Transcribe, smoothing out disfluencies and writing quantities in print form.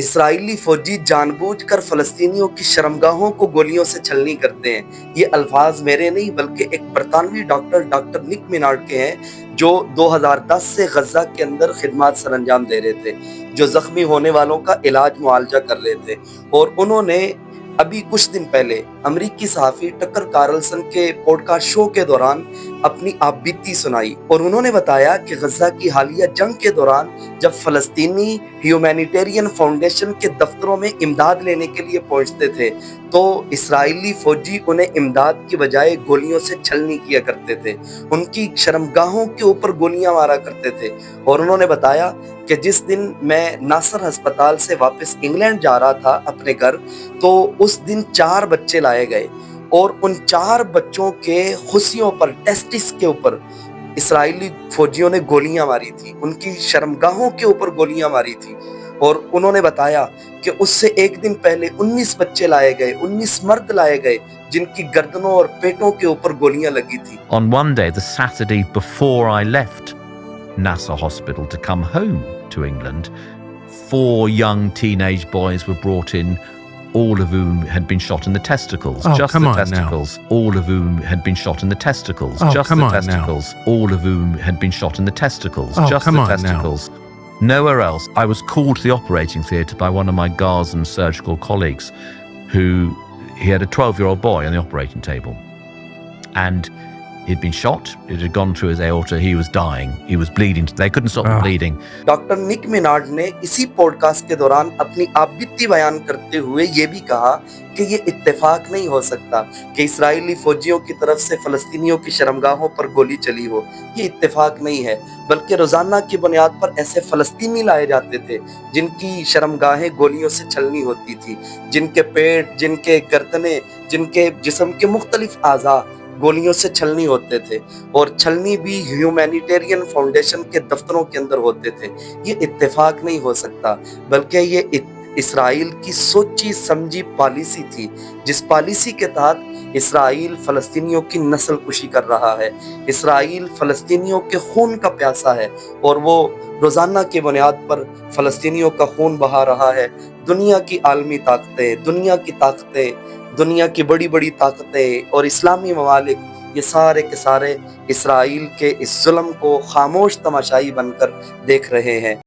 اسرائیلی فوجی جان بوجھ کر فلسطینیوں کی شرمگاہوں کو گولیوں سے چھلنی کرتے ہیں۔ یہ الفاظ میرے نہیں بلکہ ایک برطانوی ڈاکٹر نک مینارڈ کے ہیں، جو 2010 سے غزہ کے اندر خدمات سر انجام دے رہے تھے، جو زخمی ہونے والوں کا علاج معالجہ کر رہے تھے، اور انہوں نے ابھی کچھ دن پہلے امریکی صحافی ٹکر کارلسن کے پوڈ کاسٹ شو کے دوران اپنی آپ بیتی سنائی، اور انہوں نے بتایا کہ غزہ کی حالیہ جنگ کے دوران جب فلسطینی ہیومینیٹیرین فاؤنڈیشن کے دفتروں میں امداد لینے کے لیے پہنچتے تھے تو اسرائیلی فوجی انہیں امداد کی بجائے گولیوں سے چھلنی کیا کرتے تھے، ان کی شرمگاہوں کے اوپر گولیاں مارا کرتے تھے۔ اور انہوں نے بتایا کہ جس دن میں ناصر ہسپتال سے واپس انگلینڈ جا رہا تھا اپنے گھر، تو اس دن 4 بچے لائے گئے، اور ان 4 بچوں کے خصیوں پر، ٹیسٹس کے اوپر اسرائیلی فوجیوں نے گولیاں ماری تھی، ان کی شرمگاہوں کے اوپر گولیاں ماری تھی۔ اور انہوں نے بتایا کہ اس سے ایک دن پہلے 19 بچے لائے گئے، 19 مرد لائے گئے جن کی گردنوں اور پیٹوں کے اوپر گولیاں لگی تھی۔ On one day, the Saturday before I left Nasser Hospital to come home to England, 4 young teenage boys were brought in, all of whom had been shot in the testicles. Oh, just come the on now. testicles. All of whom had been shot in the testicles. Oh, just come the on now. testicles. All of whom had been shot in the testicles. Oh, just come the on now. testicles. Nowhere else. I was called to the operating theatre by one of my Gazan surgical colleagues he had a 12-year-old boy on the operating table. And he'd been shot. It had gone through his aorta. He was dying. He was bleeding. They couldn't stop the bleeding. Doctor نک Maynard نے اسی pod cost کے دوران اپنی آپ بیتی بیان کرتے ہوئے یہ بھی کہا کہ یہ اتفاق نہیں ہو سکتا کہ اسرائیلی فوجیوں کی طرف سے فلسطینیوں کی شرمگاہوں پر گولی چلی ہو۔ یہ اتفاق نہیں ہے، بلکہ روزانہ کی بنیاد پر ایسے فلسطینی لائے جاتے تھے جن کی شرمگاہیں گولیوں سے چھلنی ہوتی تھی، جن کے پیٹ، جن کے گردنیں، جن کے جسم کے مختلف اعضاء گولیوں سے چھلنی ہوتے تھے، اور چھلنی بھی ہیومینیٹیرین فاؤنڈیشن کے دفتروں کے اندر ہوتے تھے۔ یہ اتفاق نہیں ہو سکتا، بلکہ یہ اسرائیل کی سوچی سمجھی پالیسی تھی، جس پالیسی کے تحت اسرائیل فلسطینیوں کی نسل کشی کر رہا ہے۔ اسرائیل فلسطینیوں کے خون کا پیاسا ہے، اور وہ روزانہ کی بنیاد پر فلسطینیوں کا خون بہا رہا ہے۔ دنیا کی عالمی طاقتیں، دنیا کی بڑی بڑی طاقتیں اور اسلامی ممالک، یہ سارے کے سارے اسرائیل کے اس ظلم کو خاموش تماشائی بن کر دیکھ رہے ہیں۔